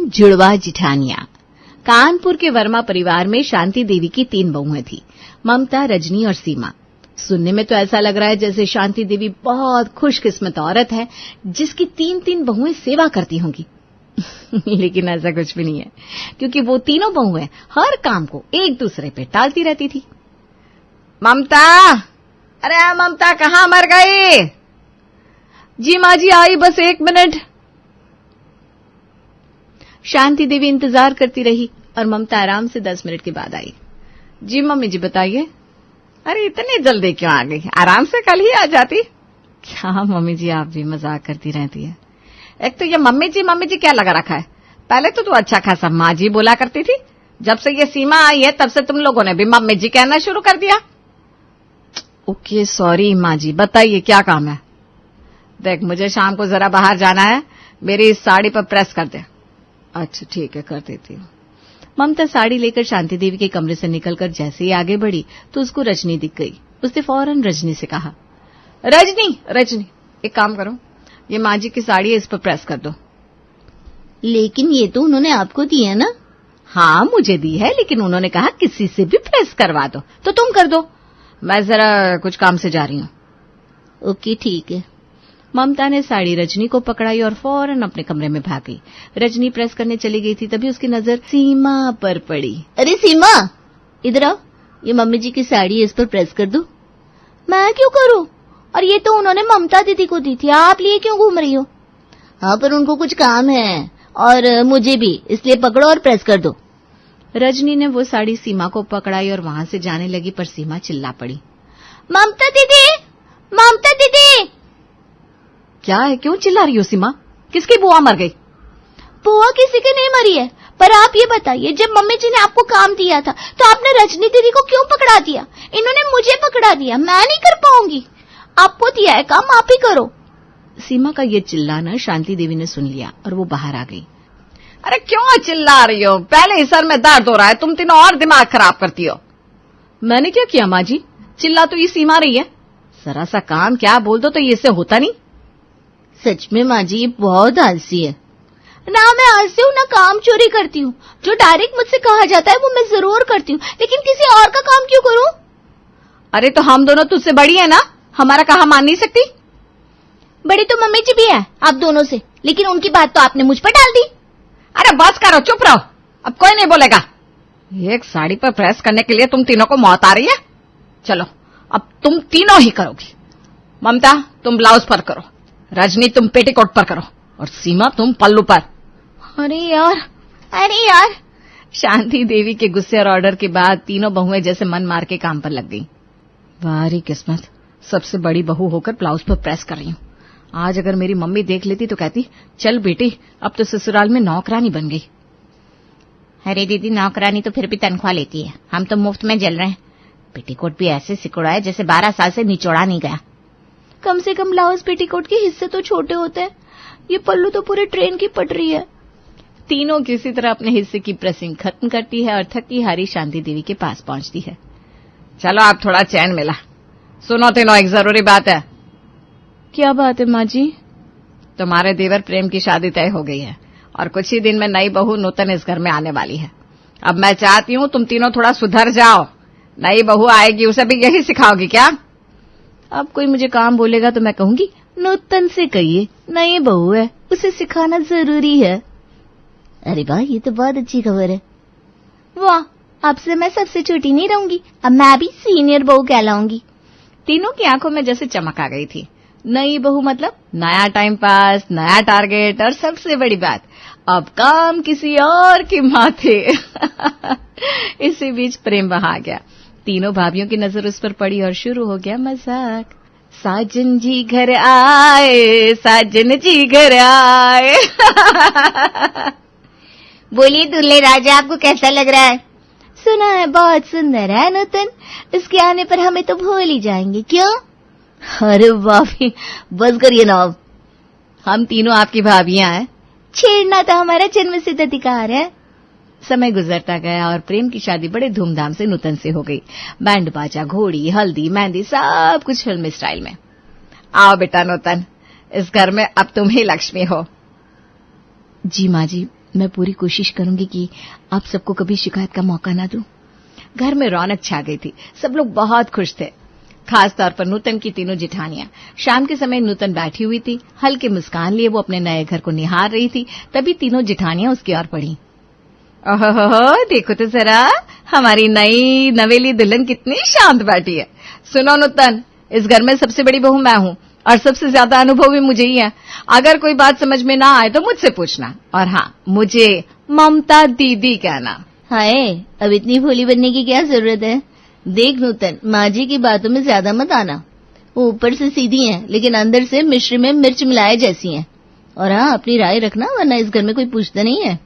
जुड़वा जिठानिया। कानपुर के वर्मा परिवार में शांति देवी की 3 बहुएं थी, ममता, रजनी और सीमा। सुनने में तो ऐसा लग रहा है जैसे शांति देवी बहुत खुशकिस्मत औरत है जिसकी 3 बहुएं सेवा करती होंगी। लेकिन ऐसा कुछ भी नहीं है, क्योंकि वो तीनों बहुएं हर काम को एक दूसरे पे टालती रहती थी। ममता, अरे ममता कहाँ मर गई? जी माँ जी आई, बस 1 मिनट। शांति देवी इंतजार करती रही और ममता आराम से 10 मिनट के बाद आई। जी मम्मी जी बताइए। अरे इतनी जल्दी क्यों आ गई? आराम से कल ही आ जाती। क्या मम्मी जी, आप भी मजाक करती रहती है। एक तो ये मम्मी जी क्या लगा रखा है? पहले तो तू अच्छा खासा माँ जी बोला करती थी, जब से ये सीमा आई है तब से तुम लोगों ने भी मम्मी जी कहना शुरू कर दिया। ओके सॉरी माँ जी, बताइए क्या काम है? देख, मुझे शाम को जरा बाहर जाना है, मेरी इस साड़ी पर प्रेस कर दे। अच्छा ठीक है, कर देती हूँ। ममता साड़ी लेकर शांति देवी के कमरे से निकलकर जैसे ही आगे बढ़ी तो उसको रजनी दिख गई। उसने फौरन रजनी से कहा, रजनी एक काम करो, ये माँ जी की साड़ी है, इस पर प्रेस कर दो। लेकिन ये तो उन्होंने आपको दी है ना? हाँ मुझे दी है, लेकिन उन्होंने कहा किसी से भी प्रेस करवा दो, तो तुम कर दो। मैं जरा कुछ काम से जा रही हूँ। ओके ठीक है। ममता ने साड़ी रजनी को पकड़ाई और फौरन अपने कमरे में भाग गई। रजनी प्रेस करने चली गई थी, तभी उसकी नजर सीमा पर पड़ी। अरे सीमा, इधर आओ, ये मम्मी जी की साड़ी है, इस पर प्रेस कर दो। मैं क्यों करूं? और ये तो उन्होंने ममता दीदी को दी थी, आप लिए क्यों घूम रही हो? हाँ पर उनको कुछ काम है और मुझे भी, इसलिए पकड़ो और प्रेस कर दो। रजनी ने वो साड़ी सीमा को पकड़ाई और वहां से जाने लगी, पर सीमा चिल्ला पड़ी, ममता दीदी, ममता दीदी। क्या है, क्यों चिल्ला रही हो सीमा? किसकी बुआ मर गई? बुआ किसी की नहीं मरी है, पर आप ये बताइए, जब मम्मी जी ने आपको काम दिया था तो आपने रजनी दीदी को क्यों पकड़ा दिया? इन्होंने मुझे पकड़ा दिया, मैं नहीं कर पाऊंगी। आपको दिया है काम, आप ही करो। सीमा का ये चिल्लाना शांति देवी ने सुन लिया और वो बाहर आ गई। अरे क्यों चिल्ला रही हो? पहले ही सर में दर्द हो रहा है, तुम तीनों और दिमाग खराब करती हो। मैंने क्या किया माँ जी? चिल्ला तो ये सीमा रही है, जरा सा काम क्या बोल दो तो ये से होता नहीं। सच में माँ जी, ये बहुत आलसी है। ना मैं आलसी हूँ, ना काम चोरी करती हूँ। जो डायरेक्ट मुझसे कहा जाता है वो मैं जरूर करती हूँ, लेकिन किसी और का काम क्यों करूँ? अरे तो हम दोनों तुझसे बड़ी है ना, हमारा कहा मान नहीं सकती? बड़ी तो मम्मी जी भी है आप दोनों से, लेकिन उनकी बात तो आपने मुझ पर डाल दी। अरे बस करो, चुप रहो, अब कोई नहीं बोलेगा। एक साड़ी पर प्रेस करने के लिए तुम तीनों को मौत आ रही है। चलो अब तुम तीनों ही करोगी। ममता तुम ब्लाउज पर करो, रजनी तुम पेटीकोट पर करो और सीमा तुम पल्लू पर। अरे यार। शांति देवी के गुस्से और ऑर्डर के बाद तीनों बहुएं जैसे मन मार के काम पर लग गई। वारी किस्मत, सबसे बड़ी बहू होकर ब्लाउज पर प्रेस कर रही हूँ। आज अगर मेरी मम्मी देख लेती तो कहती, चल बेटी अब तो ससुराल में नौकरानी बन गई। अरे दीदी, नौकरानी तो फिर भी तनख्वाह लेती है, हम तो मुफ्त में जल रहे हैं। पेटीकोट भी ऐसे सिकुड़ा है जैसे 12 साल से निचोड़ा नहीं गया। कम से कम ब्लाउज पेटीकोट के हिस्से तो छोटे होते हैं, ये पल्लू तो पूरे ट्रेन की पटरी है। तीनों किसी तरह अपने हिस्से की प्रेसिंग खत्म करती है और थकी हारी शांति देवी के पास पहुंचती है। चलो आप थोड़ा चैन मिला। सुनो तीनों, एक जरूरी बात है। क्या बात है माँ जी? तुम्हारे देवर प्रेम की शादी तय हो गई है और कुछ ही दिन में नई बहू नूतन इस घर में आने वाली है। अब मैं चाहती हूँ तुम तीनों थोड़ा सुधर जाओ। नई बहू आएगी, उसे भी यही सिखाओगी क्या? अब कोई मुझे काम बोलेगा तो मैं कहूंगी, नूतन से कहिए, नई बहू है, उसे सिखाना जरूरी है। अरे वाह, ये तो बहुत अच्छी खबर है। वाह, अब से मैं सबसे छोटी नहीं रहूंगी, अब मैं भी सीनियर बहू कहलाऊंगी। तीनों की आंखों में जैसे चमक आ गई थी। नई बहू मतलब नया टाइम पास, नया टारगेट और सबसे बड़ी बात, अब काम किसी और के माथे। इसी बीच प्रेम बहा गया। तीनों भाभियों की नजर उस पर पड़ी और शुरू हो गया मजाक। साजन जी घर आए, साजन जी घर आए। बोलिए दूल्हे राजा, आपको कैसा लग रहा है? सुना है बहुत सुंदर है नूतन, इसके आने पर हमें तो भूल ही जाएंगे, क्यों? अरे भाभी बस करिए ना, अब हम तीनों आपकी भाभियां हैं। छेड़ना तो हमारा जन्मसिद्ध अधिकार है। समय गुजरता गया और प्रेम की शादी बड़े धूमधाम से नूतन से हो गई। बैंड बाजा, घोड़ी, हल्दी, मेहंदी, सब कुछ फिल्मी स्टाइल में। आओ बेटा नूतन, इस घर में अब तुम ही लक्ष्मी हो। जी माँ जी, मैं पूरी कोशिश करूंगी कि आप सबको कभी शिकायत का मौका ना दूं। घर में रौनक छा गई थी। सब लोग बहुत खुश थे, खास तौर पर नूतन की तीनों जिठानियां। शाम के समय नूतन बैठी हुई थी, हल्की मुस्कान लिए वो अपने नए घर को निहार रही थी। तभी तीनों जिठानियां उसकी ओर बढ़ी। ओहो, देखो तो जरा, हमारी नई नवेली दुल्हन कितनी शांत बैठी है। सुनो नूतन, इस घर में सबसे बड़ी बहू मैं हूं और सबसे ज्यादा अनुभव भी मुझे ही है। अगर कोई बात समझ में ना आए तो मुझसे पूछना, और हाँ, मुझे ममता दीदी कहना। हाय, अब इतनी भोली बनने की क्या जरूरत है। देख नूतन, माँ जी की बातों में ज्यादा मत आना। वो ऊपर से सीधी हैं, लेकिन अंदर से मिश्री में मिर्च मिलाए जैसी हैं। और हाँ, अपनी राय रखना, वरना इस घर में कोई पूछता नहीं है।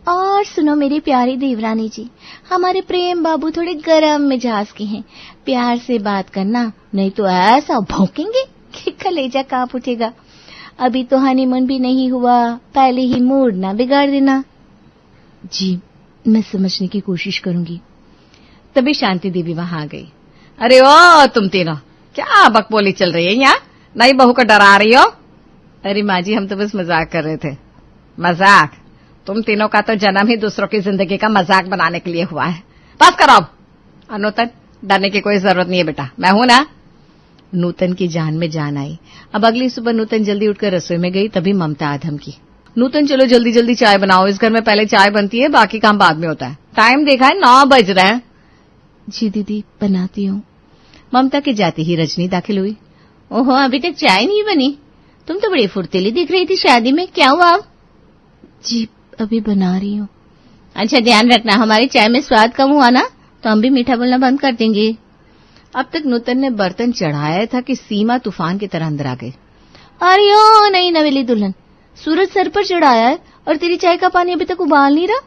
और सुनो मेरी प्यारी देवरानी जी, हमारे प्रेम बाबू थोड़े गरम मिजाज के हैं। प्यार से बात करना, नहीं तो ऐसा भौंकेंगे कि कलेजा कांप उठेगा। अभी तो हनीमून भी नहीं हुआ, पहले ही मूड ना बिगाड़ देना। जी, मैं समझने की कोशिश करूंगी। तभी शांति देवी वहां आ गई। अरे ओ तुम तीनों, क्या बकबोली चल रही है यहाँ? नई बहू को डरा रही हो? अरे माँ जी, हम तो बस मजाक कर रहे थे। मजाक? तुम तीनों का तो जन्म ही दूसरों की जिंदगी का मजाक बनाने के लिए हुआ है। बस करो अब। नूतन, डरने की कोई जरूरत नहीं है बेटा, मैं हूं ना। नूतन की जान में जान आई। अब अगली सुबह नूतन जल्दी उठकर रसोई में गई। तभी ममता आधम की। नूतन, चलो जल्दी जल्दी चाय बनाओ। इस घर में पहले चाय बनती है, बाकी काम बाद में होता है। टाइम देखा है, 9 बज रहे हैं। जी दीदी, बनाती हूँ। ममता के जाते ही रजनी दाखिल हुई। ओहो, अभी तक चाय नहीं बनी? तुम तो बड़ी फुर्तीली दिख रही थी शादी में, क्या हुआ? जी, अभी बना रही हूँ। अच्छा, ध्यान रखना, हमारी चाय में स्वाद कम हुआ ना तो हम भी मीठा बोलना बंद कर देंगे। अब तक नूतन ने बर्तन चढ़ाया था कि सीमा तूफान की तरह अंदर आ गई। अरे ओ नहीं नवेली दुल्हन, सूरज सर पर चढ़ाया है और तेरी चाय का पानी अभी तक उबाल नहीं रहा।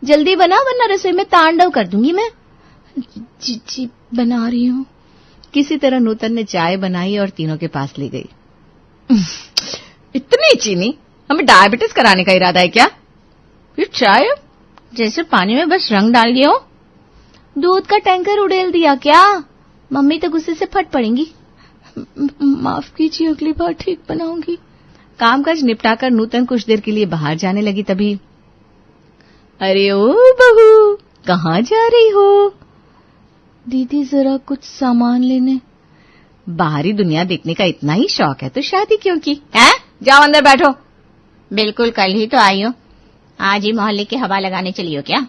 जल्दी बना, वरना रसोई में तांडव कर दूंगी मैं। जी जी, बना रही हूँ। किसी तरह नूतन ने चाय बनाई और तीनों के पास ले गई। इतनी चीनी? हमें डायबिटीज कराने का इरादा है क्या? ये चाय जैसे पानी में बस रंग डाल दिया हो। दूध का टैंकर उड़ेल दिया क्या? मम्मी तो गुस्से से फट पड़ेंगी। माफ कीजिए, अगली बार ठीक बनाऊंगी। कामकाज निपटाकर नूतन कुछ देर के लिए बाहर जाने लगी। तभी, अरे ओ बहू, कहाँ जा रही हो? दीदी, जरा कुछ सामान लेने। बाहरी दुनिया देखने का इतना ही शौक है तो शादी क्यों की? हैं? जाओ अंदर बैठो। बिल्कुल, कल ही तो आई हो, आज ही मोहल्ले की हवा लगाने चली हो क्या?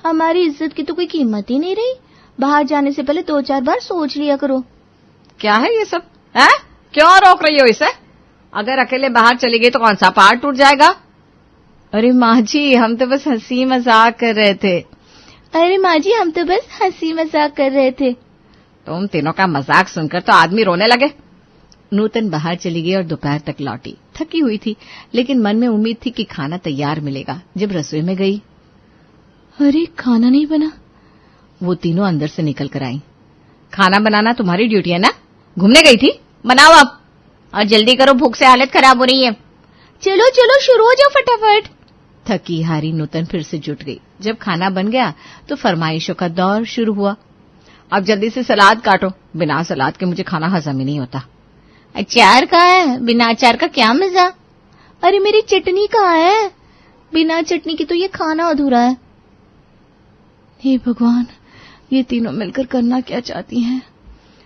हमारी इज्जत की तो कोई कीमत ही नहीं रही। बाहर जाने से पहले 2-4 बार सोच लिया करो। क्या है ये सब? हैं? क्यों रोक रही हो इसे? अगर अकेले बाहर चली गई तो कौन सा पहाड़ टूट जाएगा? अरे माँ जी, हम तो बस हंसी मजाक कर रहे थे। अरे माँ जी, हम तो बस हंसी मजाक कर रहे थे। तुम तीनों का मजाक सुनकर तो आदमी रोने लगे। नूतन बाहर चली गई और दोपहर तक लौटी। थकी हुई थी, लेकिन मन में उम्मीद थी कि खाना तैयार मिलेगा। जब रसोई में गई, अरे खाना नहीं बना। वो तीनों अंदर से निकल कर आई। खाना बनाना तुम्हारी ड्यूटी है ना? घूमने गई थी, बनाओ अब। और जल्दी करो, भूख से हालत खराब हो रही है। चलो चलो, शुरू हो जाओ फटाफट। थकी हारी नूतन फिर से जुट गई। जब खाना बन गया तो फरमाइशों का दौर शुरू हुआ। अब जल्दी से सलाद काटो, बिना सलाद के मुझे खाना हजम ही नहीं होता। अचार कहाँ है? बिना अचार का क्या मजा? अरे मेरी चटनी कहाँ है? बिना चटनी की तो ये खाना अधूरा है। हे भगवान, ये तीनों मिलकर करना क्या चाहती हैं?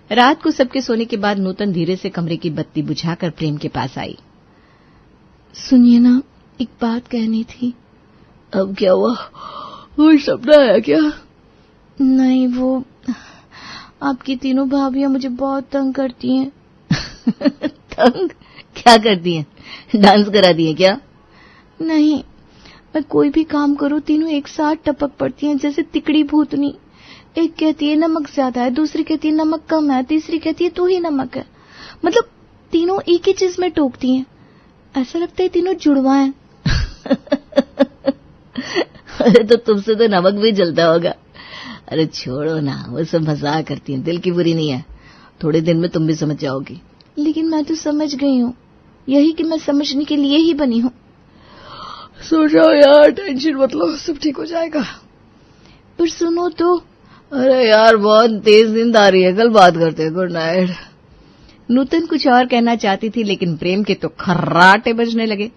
रात को सबके सोने के बाद नूतन धीरे से कमरे की बत्ती बुझाकर प्रेम के पास आई। सुनिए ना, एक बात कहनी थी। अब क्या हुआ? कोई सपना है क्या? नहीं, वो आपकी तीनों भाभियां मुझे बहुत तंग करती हैं। तंग? क्या करती हैं? डांस करा दिए क्या? नहीं, मैं कोई भी काम करूं तीनों एक साथ टपक पड़ती हैं, जैसे तिकड़ी भूतनी। एक कहती है नमक ज्यादा है, दूसरी कहती है नमक कम है, तीसरी कहती है तू ही नमक है। मतलब तीनों एक ही चीज में टोकती हैं। ऐसा लगता है तीनों जुड़वा हैं। अरे तो तुमसे तो नमक भी जलता होगा। अरे छोड़ो ना, वो सब मजाक करती हैं, दिल की बुरी नहीं है। थोड़े दिन में तुम भी समझ जाओगी। लेकिन मैं तो समझ गई हूँ, यही कि मैं समझने के लिए ही बनी हूँ। सो जाओ यार, टेंशन मत लो, सब ठीक हो जाएगा। पर सुनो तो। अरे यार, बहुत तेज नींद आ रही है, कल बात करते हैं, गुड नाइट। नूतन कुछ और कहना चाहती थी, लेकिन प्रेम के तो खर्राटे बजने लगे।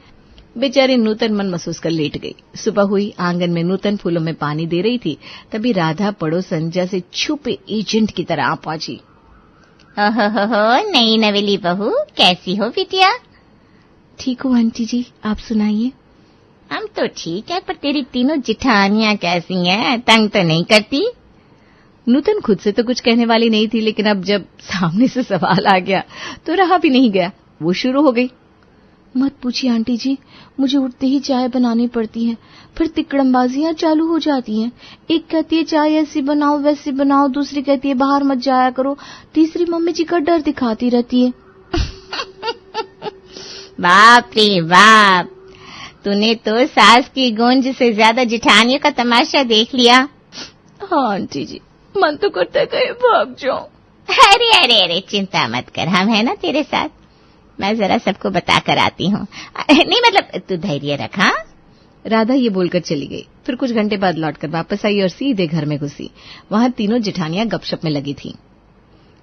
बेचारी नूतन मन महसूस कर लेट गई। सुबह हुई, आंगन में नूतन फूलों में पानी दे रही थी, तभी राधा पड़ोसन जैसे छुपे एजेंट की तरह आ पहुंची। ओहो, नई नवेली बहू, कैसी हो बिटिया? ठीक हो आंटी जी, आप सुनाइए। हम तो ठीक है, पर तेरी तीनों जिठानियां कैसी हैं? तंग तो नहीं करती? नूतन खुद से तो कुछ कहने वाली नहीं थी, लेकिन अब जब सामने से सवाल आ गया तो रहा भी नहीं गया। वो शुरू हो गई। मत पूछिए आंटी जी, मुझे उठते ही चाय बनानी पड़ती है, फिर तिकड़मबाजियां चालू हो जाती हैं। एक कहती है चाय ऐसी बनाओ वैसी बनाओ, दूसरी कहती है बाहर मत जाया करो, तीसरी मम्मी जी का डर दिखाती रहती है। बाप रे बाप, तूने तो सास की गूंज से ज्यादा जिठानियों का तमाशा देख लिया। हाँ आंटी जी, मन तो करता है कहीं भाग जाऊं। अरे अरे अरे, चिंता मत कर, हम है ना तेरे साथ। मैं जरा सबको बता कर आती हूँ। नहीं मतलब तू धैर्य रखा। राधा ये बोलकर चली गई। फिर कुछ घंटे बाद लौटकर वापस आई और सीधे घर में घुसी। वहां तीनों जिठानियां गपशप में लगी थीं।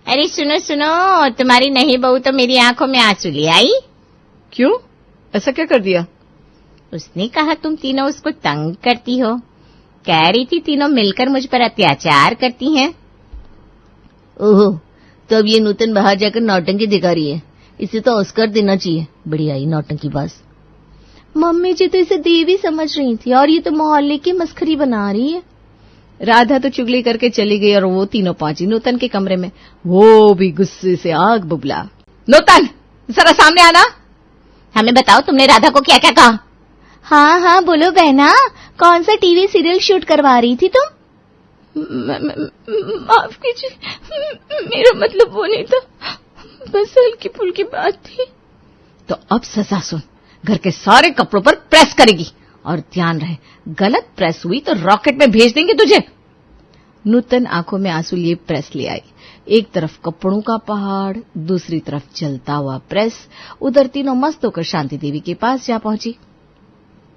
अरे सुनो सुनो, तुम्हारी नई बहू तो मेरी आंखों में आंसू ले आई। क्यों, ऐसा क्या कर दिया? उसने कहा तुम तीनों उसको तंग करती हो। कह रही थी तीनों मिलकर मुझ पर अत्याचार करती हैं। ओहो, तो अब ये नूतन बाहर जाकर नौटंकी दिखा रही है, इसे तो ऑस्कर देना चाहिए। बढ़िया ही नौटंकी बाज। मम्मी जी तो इसे देवी समझ रही थी और ये तो मोहल्ले की मस्खरी बना रही है। राधा तो चुगली करके चली गई और वो तीनों पहुंची नूतन के कमरे में। वो भी गुस्से से आग बुबला। नूतन, जरा सामने आना। हमें बताओ, तुमने राधा को क्या क्या कहा? हाँ हाँ बोलो बहना, कौन सा टीवी सीरियल शूट करवा रही थी तुम? माफ कीजिए, मेरा मतलब वो नहीं था, बस हल्की फुल्की बात थी। तो अब सजा सुन, घर के सारे कपड़ों पर प्रेस करेगी और ध्यान रहे, गलत प्रेस हुई तो रॉकेट में भेज देंगे तुझे। नूतन आंखों में आंसू लिए प्रेस ले आई। एक तरफ कपड़ों का पहाड़, दूसरी तरफ जलता हुआ प्रेस। उधर तीनों मस्त होकर शांति देवी के पास जा पहुंची।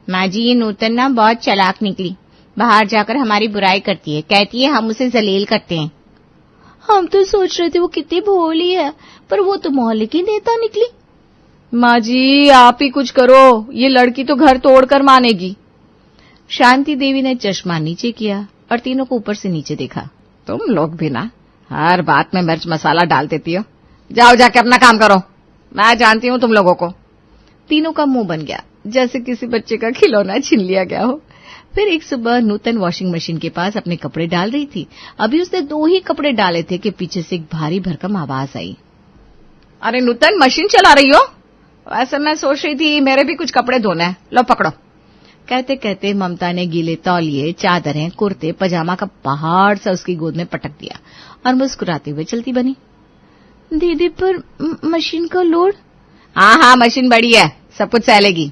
माँ जी, ये नूतन ना बहुत चालाक निकली, बाहर जाकर हमारी बुराई करती है, कहती है हम उसे जलील करते हैं। हम तो सोच रहे थे वो कितनी भोली है, पर वो तो मोहल्ले की नेता निकली। माँ जी, आप ही कुछ करो, ये लड़की तो घर तोड़कर मानेगी। शांति देवी ने चश्मा नीचे किया और तीनों को ऊपर से नीचे देखा। तुम लोग भी ना हर बात में मिर्च मसाला डाल देती हो। जाओ जाके अपना काम करो, मैं जानती हूँ तुम लोगों को। तीनों का मुंह बन गया जैसे किसी बच्चे का खिलौना छीन लिया गया हो। फिर एक सुबह नूतन वॉशिंग मशीन के पास अपने कपड़े डाल रही थी। अभी उसने 2 ही कपड़े डाले थे कि पीछे से एक भारी भरकम आवाज आई। अरे नूतन, मशीन चला रही हो? वैसे मैं सोच रही थी मेरे भी कुछ कपड़े धोने हैं, लो पकड़ो। कहते कहते ममता ने गीले तौलिए, चादरें, कुर्ते, पजामा का पहाड़ सा उसकी गोद में पटक दिया और मुस्कुराते हुए चलती बनी। दीदी, पर मशीन का लोड? हाँ हाँ, मशीन बड़ी है, सब कुछ सह लेगी।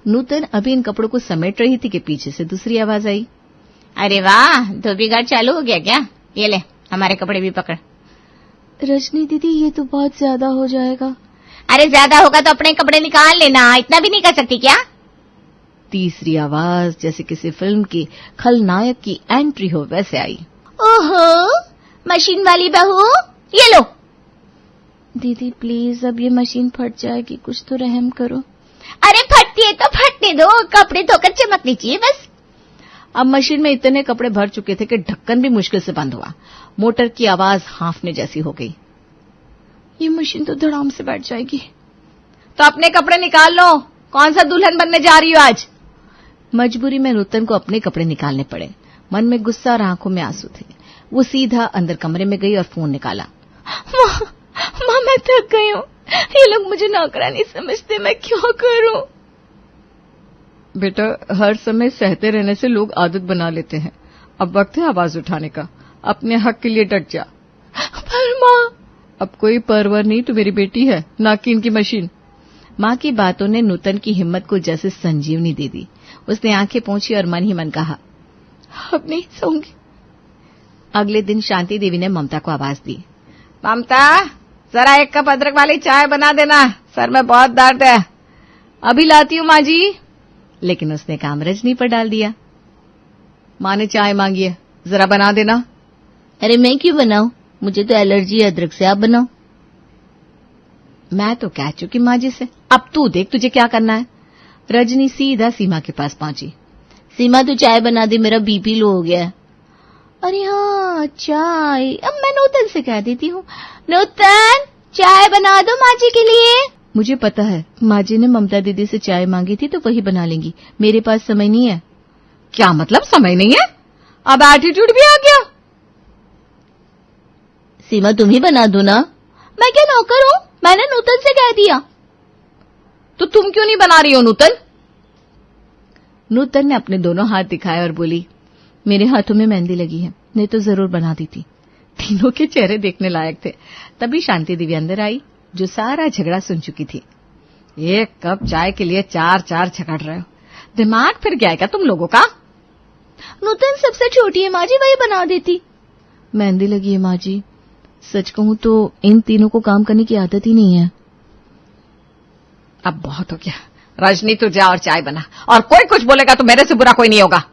नूतन अभी इन कपड़ों को समेट रही थी कि पीछे से दूसरी आवाज आई। अरे वाह, धोबी घाट चालू हो गया क्या? ये ले, हमारे कपड़े भी पकड़। रजनी दीदी, ये तो बहुत ज्यादा हो जाएगा। अरे ज्यादा होगा तो अपने कपड़े निकाल लेना, इतना भी नहीं कर सकती क्या? तीसरी आवाज जैसे किसी फिल्म की खलनायक की एंट्री हो वैसे आई। ओहो, मशीन वाली बहू, ये लो। दीदी प्लीज, अब ये मशीन फट जाएगी, कुछ तो रहम करो। अरे फटती है तो फटने दो, कपड़े धोकर चमकनी चाहिए बस। अब मशीन में इतने कपड़े भर चुके थे कि ढक्कन भी मुश्किल से बंद हुआ। मोटर की आवाज हांफने जैसी हो गई। ये मशीन तो धड़ाम से बैठ जाएगी। तो अपने कपड़े निकाल लो, कौन सा दुल्हन बनने जा रही हो आज? मजबूरी में नूतन को अपने कपड़े निकालने पड़े। मन में गुस्सा और आंखों में आंसू थे। वो सीधा अंदर कमरे में गई और फोन निकाला। माँ, मैं थक गई हूँ, ये लोग मुझे नौकरानी समझते, मैं क्या करूं? बेटा, हर समय सहते रहने से लोग आदत बना लेते हैं। अब वक्त है आवाज उठाने का, अपने हक के लिए डट जा। पर माँ। अब कोई परवर नहीं, तू मेरी बेटी है, ना कि इनकी मशीन। माँ की बातों ने नूतन की हिम्मत को जैसे संजीवनी दे दी। उसने आंखें पोंछी और मन ही मन कहा, अब नहीं सोऊंगी। अगले दिन शांति देवी ने ममता को आवाज दी। ममता, जरा 1 कप अदरक वाली चाय बना देना, सर में बहुत दर्द है। अभी लाती हूँ माँ जी। लेकिन उसने काम रजनी पर डाल दिया। माँ ने चाय मांगी है, जरा बना देना। अरे मैं क्यों बनाऊं, मुझे तो एलर्जी है अदरक से, आप बनाओ। मैं तो कह चुकी माँ जी से, अब तू देख तुझे क्या करना है। रजनी सीधा सीमा के पास पहुंची। सीमा तू चाय बना दे, मेरा बीपी लो हो गया है। अरे हाँ चाय, अब मैं नूतन से कह देती हूँ, नूतन चाय बना दो माँ जी के लिए। मुझे पता है माँ जी ने ममता दीदी से चाय मांगी थी तो वही बना लेंगी, मेरे पास समय नहीं है। क्या मतलब समय नहीं है? अब एटीट्यूड भी आ गया। सीमा तुम ही बना दो ना। मैं क्या नौकर हूँ? मैंने नूतन से कह दिया। तो तुम क्यों नहीं बना रही हो नूतन? नूतन ने अपने दोनों हाथ दिखाए और बोली, मेरे हाथों में मेहंदी लगी है, नहीं तो जरूर बना दी थी। तीनों के चेहरे देखने लायक थे। तभी शांति देवी अंदर आई, जो सारा झगड़ा सुन चुकी थी। एक कप चाय के लिए चार चार झगड़ रहे हो, दिमाग फिर गया क्या तुम लोगों का? नूतन सबसे छोटी है माँ जी, वही बना देती। मेहंदी लगी है माँ जी, सच कहूं तो इन तीनों को काम करने की आदत ही नहीं है। अब बहुत हो गया। रजनी तू जा और चाय बना, और कोई कुछ बोलेगा तो मेरे से बुरा कोई नहीं होगा।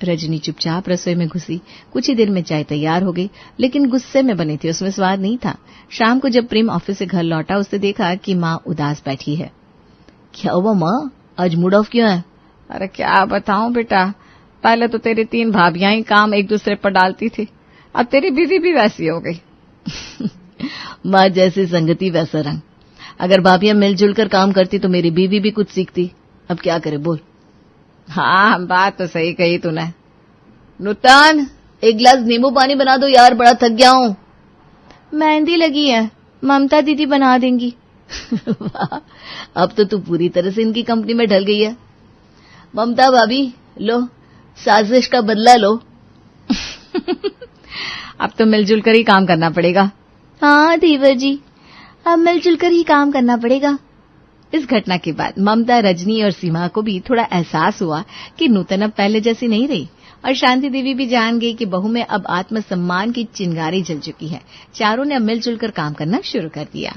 रजनी चुपचाप रसोई में घुसी। कुछ ही देर में चाय तैयार हो गई, लेकिन गुस्से में बनी थी, उसमें स्वाद नहीं था। शाम को जब प्रेम ऑफिस से घर लौटा, उसने देखा कि माँ उदास बैठी है। क्या हुआ माँ, आज मूड ऑफ क्यों है? अरे क्या बताऊं बेटा, पहले तो तेरी 3 भाभियां ही काम एक दूसरे पर डालती थी, अब तेरी बीवी भी वैसी हो गई। माँ जैसी संगति वैसा रंग। अगर भाभियां मिलजुल कर काम करती तो मेरी बीवी भी कुछ सीखती। अब क्या करे बोल। हाँ बात तो सही कही तूने। नूतन एक गिलास नींबू पानी बना दो यार, बड़ा थक गया हूं। मेहंदी लगी है, ममता दीदी बना देंगी। अब तो तू पूरी तरह से इनकी कंपनी में ढल गई है। ममता भाभी लो, साजिश का बदला लो। अब तो मिलजुल कर ही काम करना पड़ेगा। हाँ धीवर जी, अब मिलजुल कर ही काम करना पड़ेगा। इस घटना के बाद ममता, रजनी और सीमा को भी थोड़ा एहसास हुआ कि नूतन अब पहले जैसी नहीं रही, और शांति देवी भी जान गई कि बहू में अब आत्मसम्मान की चिंगारी जल चुकी है। चारों ने अब मिलजुल कर काम करना शुरू कर दिया।